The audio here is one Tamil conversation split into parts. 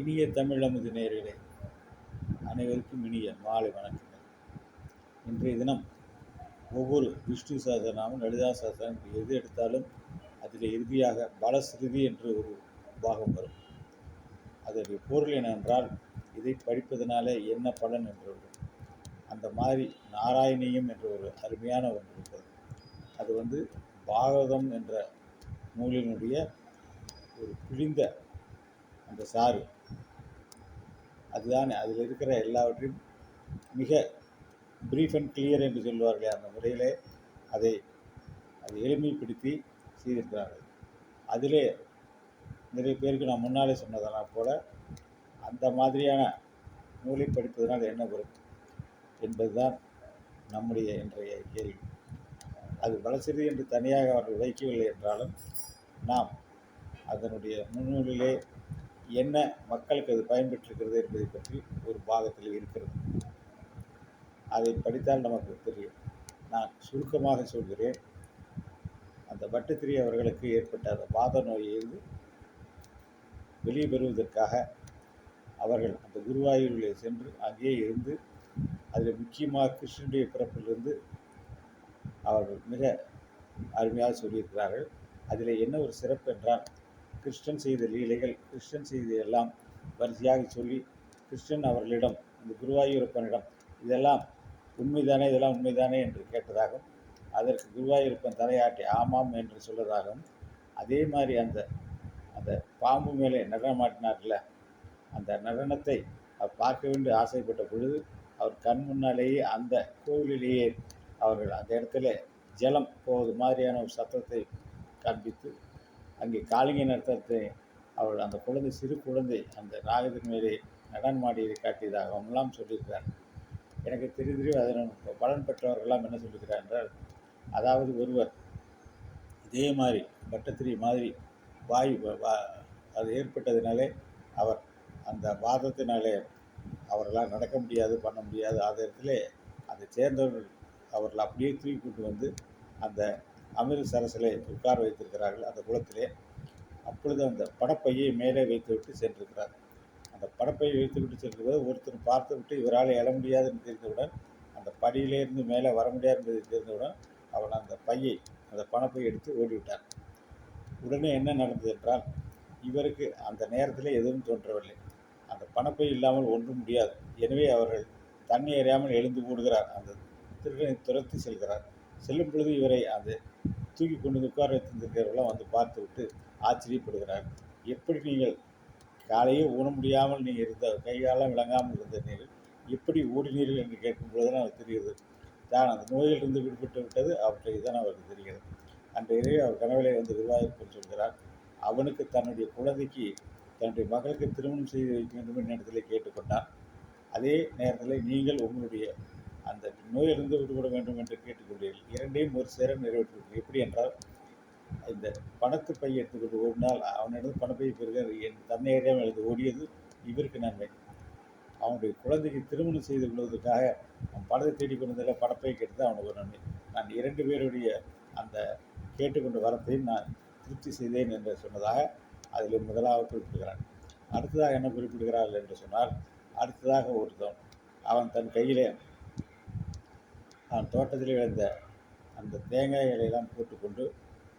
இனிய தமிழமுது நேயர்களே, அனைவருக்கும் இனிய மாலை வணக்கங்கள். இன்றைய தினம் ஒவ்வொரு விஷ்ணு சஹஸ்ரநாமம், லலிதா சஹஸ்ரநாமம் எது எடுத்தாலும் அதில் இறுதியாக பலஸ்ருதி என்று ஒரு பாகம் வரும். அதனுடைய பொருள் என்னவென்றால், இதை படிப்பதனால என்ன பலன் என்று. அந்த மாதிரி நாராயணியம் என்ற ஒரு அருமையான ஒன்று இருக்கிறது. அது பாகவதம் என்ற நூலினுடைய ஒரு பிழிந்த அந்த சாறு, அதுதான் அதில் இருக்கிற எல்லாவற்றையும் மிக பிரீஃப் அண்ட் கிளியர் என்று சொல்வார்களே, அந்த முறையிலே அதை எளிமைப்படுத்தி செய்திருக்கிறார்கள். அதிலே நிறைய பேருக்கு நான் முன்னாலே சொன்னதெல்லாம் போல அந்த மாதிரியான நூலை படிப்பதனால் என்ன வரும் என்பதுதான் நம்முடைய இன்றைய கேள்வி. அது பலசிறி என்று தனியாக அவர்கள் வைக்கவில்லை என்றாலும், நாம் அதனுடைய முன்னூலிலே என்ன மக்களுக்கு அது பயன்பெற்றிருக்கிறது என்பதை பற்றி ஒரு பாகத்தில் இருக்கிறது. அதை படித்தால் நமக்கு தெரியும். நான் சுருக்கமாக சொல்கிறேன். அந்த பட்டத்திரி அவர்களுக்கு ஏற்பட்ட அந்த வாத நோயிலிருந்து வெளியே பெறுவதற்காக அவர்கள் அந்த குருவாயூரிலே சென்று அங்கே இருந்து, அதில் முக்கியமாக கிருஷ்ணனுடைய பிறப்பிலிருந்து அவர்கள் மிக அருமையாக சொல்லியிருக்கிறார்கள். அதில் என்ன ஒரு சிறப்பு என்றால், கிருஷ்ணன் செய்த லீலைகள், கிருஷ்ணன் செய்த எல்லாம் வரிசையாக சொல்லி, கிருஷ்ணன் அவர்களிடம், இந்த குருவாயூரப்பனிடம் இதெல்லாம் உண்மைதானே, இதெல்லாம் உண்மைதானே என்று கேட்டதாகவும், அதற்கு குருவாயூரப்பன் தலையாட்டி ஆமாம் என்று சொல்வதாகவும், அதே மாதிரி அந்த அந்த பாம்பு மேலே நடனமாட்டினார்ல, அந்த நடனத்தை அவர் பார்க்க வேண்டும் ஆசைப்பட்ட பொழுது, அவர் கண் முன்னாலேயே அந்த கோவிலிலேயே அவர்கள் அந்த இடத்துல ஜலம் போவது மாதிரியான ஒரு சத்தத்தை காண்பித்து, அங்கே காளிங்கை நடத்தத்தை அவர்கள் அந்த குழந்தை, சிறு குழந்தை அந்த நாகத்தின் மேலே நடனமாடியதை காட்டியதாகவும் சொல்லியிருக்கிறார். எனக்கு தெரிந்து அதன் பலன் பெற்றவர்கள்லாம் என்ன சொல்லியிருக்கிறார் என்றால், அதாவது ஒருவர் இதே மாதிரி பட்டத்திரி மாதிரி வாயு அது ஏற்பட்டதினாலே அவர் அந்த வாதத்தினாலே அவர்களால் நடக்க முடியாது, பண்ண முடியாது. அந்த இடத்துல அதை சேர்ந்தவர்கள் அவர்கள் அப்படியே தூக்கி கொண்டு வந்து அந்த அமிர்தசரஸிலே உட்கார வைத்திருக்கிறார்கள் அந்த குளத்திலே. அப்பொழுது அந்த படப்பையை மேலே வைத்துவிட்டு சென்றிருக்கிறார். அந்த படப்பையை வைத்துவிட்டு சென்றிருப்பது ஒருத்தர் பார்த்துவிட்டு இவரால் எழ முடியாது என்று தெரிந்தவுடன், அந்த படியிலேருந்து மேலே வர முடியாது என்பதை தெரிந்தவுடன் அவன் அந்த பையை, அந்த பணப்பையை எடுத்து ஓடிவிட்டார். உடனே என்ன நடந்தது என்றால், இவருக்கு அந்த நேரத்தில் எதுவும் தோன்றவில்லை. அந்த பணப்பை இல்லாமல் ஒன்றும் முடியாது. எனவே அவர்கள் தண்ணி அறியாமல் எழுந்து ஓடுகிறார். அந்த திருடனை துரத்தி செல்கிறார். செல்லும் பொழுது இவரை அந்த தூக்கி கொண்டு உட்கார வைத்திருக்கிறவர்களாம் வந்து பார்த்துவிட்டு ஆச்சரியப்படுகிறார். எப்படி நீங்கள் காலையே ஊன முடியாமல் நீங்கள் இருந்த, கைகாலம் விளங்காமல் இருந்த நீங்கள் எப்படி ஓடினீர்கள் என்று கேட்கும் பொழுதுதான் அவருக்கு தெரிகிறது. தான் அந்த நோயிலிருந்து விடுபட்டு விட்டது அவற்றை தான் அவருக்கு தெரிகிறது. அன்றைய அவர் கனவிலே வந்து குருவாயூரப்பன் சொல்கிறார், அவனுக்கு தன்னுடைய குழந்தைக்கு, தன்னுடைய மகளுக்கு திருமணம் செய்து வைக்க வேண்டும் என்ற இடத்திலே கேட்டுக்கொண்டான். அதே நேரத்தில் நீங்கள் உங்களுடைய அந்த நோயிலிருந்து விடுபட வேண்டும் என்று கேட்டுக்கொண்டீர்கள். இரண்டையும் ஒரு சேர நிறைவேற்றுவீர்கள். எப்படி என்றால், இந்த பணத்து பையை எடுத்துக்கொண்டு ஓடினால் அவனிடம் பணப்பையை பெறுகிற என் தன்னை அறியாமல் எழுந்து ஓடியது இவருக்கு நன்மை. அவனுடைய குழந்தைக்கு திருமணம் செய்து கொள்வதற்காக அவன் பணத்தை தேடிக்கொண்டு வந்ததில் பணப்பையை கேட்டது அவனுக்கு ஒரு நன்மை. நான் 2 பேருடைய அந்த கேட்டுக்கொண்ட வரத்தையும் நான் திருப்தி செய்தேன் என்று சொன்னதாக அதில் முதலாவது குறிப்பிடுகிறான். அடுத்ததாக என்ன குறிப்பிடுகிறார்கள் என்று சொன்னால், அடுத்ததாக ஒருத்தன் அவன் தன் கையிலே அவன் தோட்டத்தில் விளைந்த அந்த தேங்காய் இலையெல்லாம் போட்டுக்கொண்டு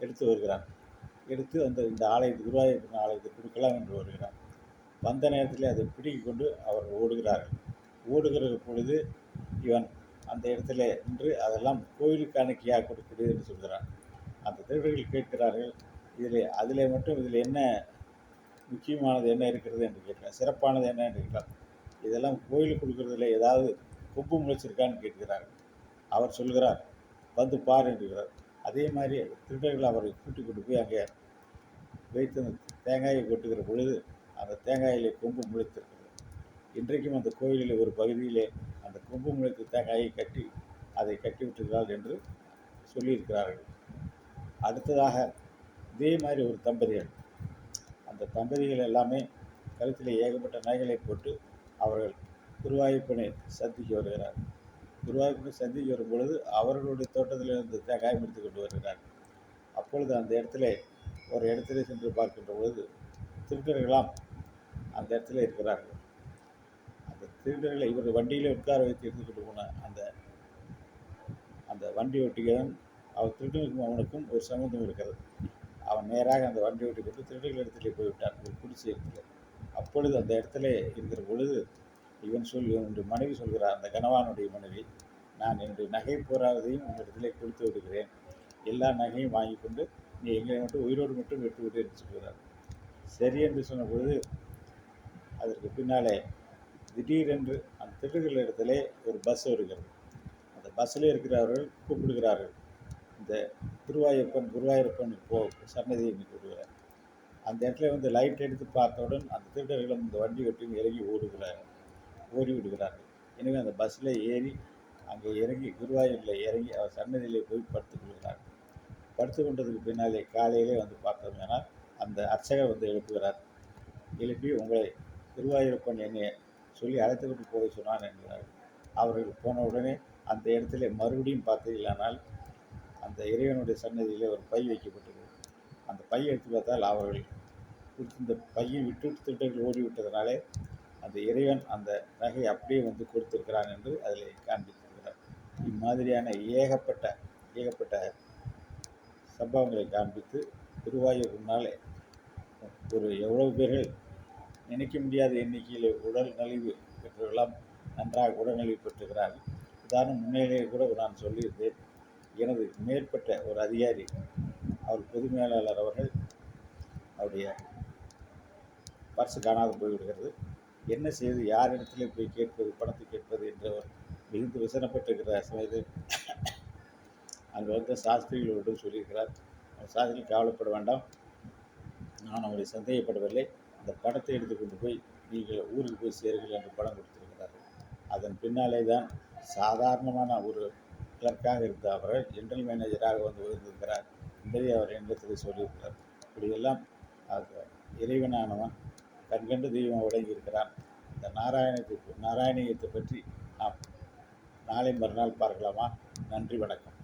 எடுத்து வருகிறான். எடுத்து இந்த ஆலயத்து, குருவாயூரப்பன் ஆலயத்துக்கு கொடுக்கலாம் என்று வருகிறான். வந்த நேரத்தில் அதை பிடிக்கிக் கொண்டு அவர்கள் ஓடுகிறார்கள். ஓடுகிற பொழுது இவன் அந்த இடத்துல நின்று அதெல்லாம் கோயிலுக்கு காணிக்கையாக கொடுக்கக்கூடியது என்று சொல்கிறான். அந்த திருடர்கள் கேட்கிறார்கள், அதில் மட்டும் இதில் என்ன முக்கியமானது என்ன இருக்கிறது என்று கேட்கிறார். சிறப்பானது என்ன என்று கேட்கிறார். இதெல்லாம் கோயிலுக்கு கொடுக்கறதில்லை, ஏதாவது கொம்பு முளைச்சிருக்கான்னு கேட்கிறார்கள். அவர் சொல்கிறார், வந்து பார் என்கிறார். அதே மாதிரி திருடர்கள் அவரை கூட்டிக் கொண்டு போய் அங்கே வைத்து அந்த தேங்காயை கொட்டுகிற பொழுது அந்த தேங்காயிலே கொம்பு முளைத்திருக்கிறது. இன்றைக்கும் அந்த கோயிலில் ஒரு பகுதியிலே அந்த கொம்பு முளைத்த தேங்காயை அதை கட்டிவிட்டுகிறாள் என்று சொல்லியிருக்கிறார்கள். அடுத்ததாக இதே மாதிரி ஒரு தம்பதிகள், அந்த தம்பதிகள் எல்லாமே கழுத்தில் ஏகப்பட்ட நகைகளை போட்டு அவர்கள் குருவாயூரப்பனை சந்திக்க வருகிறார். குருவாயூரப்பனை சந்திக்க வரும் பொழுது அவர்களுடைய தோட்டத்தில் இருந்து தேங்காய் முடித்து கொண்டு வருகிறார். அப்பொழுது அந்த இடத்துல ஒரு இடத்திலே சென்று பார்க்கின்ற பொழுது திருடர்களாம் அந்த இடத்துல இருக்கிறார்கள். அந்த திருடர்களை இவர் வண்டியில் உட்கார வைத்து எடுத்துக்கிட்டு போன அந்த அந்த வண்டி ஓட்டியவன் அவர் திருடனுக்கும் அவனுக்கும் ஒரு சம்மந்தம் இருக்கிறது. அவன் நேராக அந்த வண்டி ஓட்டி கொண்டு திருடர்கள் இடத்திலே போய்விட்டான், ஒரு குடிசை இடத்துல. அப்பொழுது அந்த இடத்துல இருக்கிற பொழுது இவனுடைய மனைவி சொல்கிறார், அந்த கணவானுடைய மனைவி, நான் என்னுடைய நகை போராவதையும் உன்னிடத்திலே கொடுத்து விடுகிறேன், எல்லா நகையும் வாங்கி கொண்டு நீ எங்களை மட்டும் உயிரோடு மட்டும் விட்டு விடு என்று சொல்கிறார். சரி என்று சொன்ன பொழுது அதற்கு பின்னாலே திடீரென்று அந்த திருடர்கள் இடத்திலே ஒரு பஸ் வருகிறது. அந்த பஸ்ஸில் இருக்கிறவர்கள் கூப்பிடுகிறார்கள், இந்த குருவாயூரப்பன் சன்னதியை கூப்பிடுகிறார். அந்த இடத்துல வந்து லைட் எடுத்து பார்த்தவுடன் அந்த திருடர்களும் இந்த வண்டி ஓட்டி இறங்கி ஓடி விடுகிறார்கள். எனவே அந்த பஸ்ஸில் ஏறி அங்கே இறங்கி குருவாயூரில் இறங்கி அவர் சன்னதியிலே போய் படுத்துக் கொள்கிறார்கள். படுத்து கொண்டதுக்கு பின்னாலே காலையிலே வந்து பார்த்தோம்னா அந்த அர்ச்சகர் வந்து எழுப்புகிறார். எழுப்பி உங்களை குருவாயூரப்பன் என்னை சொல்லி அழைத்து கொண்டு போக சொன்னான் என்கிறார். அவர்கள் போன உடனே அந்த இடத்துல மறுபடியும் பார்த்தீர்களானால் அந்த இறைவனுடைய சன்னதியிலே ஒரு பை வைக்கப்பட்டது. அந்த பையை எடுத்து பார்த்தால் அவர்கள் இந்த பையை விட்டு திருடர்கள் ஓடிவிட்டதனாலே அந்த இறைவன் அந்த நகை அப்படியே வந்து கொடுத்திருக்கிறான் என்று அதில் காண்பித்திருக்கிறார். இம்மாதிரியான ஏகப்பட்ட சம்பவங்களை காண்பித்து குருவாயூர்னாலே ஒரு எவ்வளவு பேர்கள் நினைக்க முடியாத எண்ணிக்கையில் உடல் நலிவு பெற்றவர்களாம் நன்றாக உடல்நலிவு பெற்றுகிறார்கள். உதாரணம் முன்னிலையே கூட நான் சொல்லியிருந்தேன், எனது மேற்பட்ட ஒரு அதிகாரி, அவர் பொது மேலாளர் அவர்கள், அவருடைய பர்சு காணாது போய்விடுகிறது. என்ன செய்து யார் இடத்துல போய் கேட்பது, பணத்தை கேட்பது என்றவர் மிகுந்த விசனப்பட்டிருக்கிற சமயத்தில் அங்கே வந்து சாஸ்திரிகளோடு சொல்லியிருக்கிறார். சாஸ்திரிகள் கவலைப்பட வேண்டாம், நான் அவரை சந்தேகப்படவில்லை, அந்த பணத்தை எடுத்துக்கொண்டு போய் நீங்கள் ஊருக்கு போய் சேருங்கள் என்று பணம் கொடுத்திருக்கிறார்கள். அதன் பின்னாலே தான் சாதாரணமான ஒரு கிளர்க்காக இருந்த அவர்கள் ஜெனரல் மேனேஜராக வந்து உயர்ந்திருக்கிறார் என்பதை அவர் என்னிடத்தில் சொல்லியிருக்கிறார். இப்படியெல்லாம் இறைவனானவன் கண்கண்டு தெய்வம் வழங்கியிருக்கிறான். இந்த நாராயணியத்தை பற்றி நாம் நாளை மறுநாள் பார்க்கலாமா? நன்றி, வணக்கம்.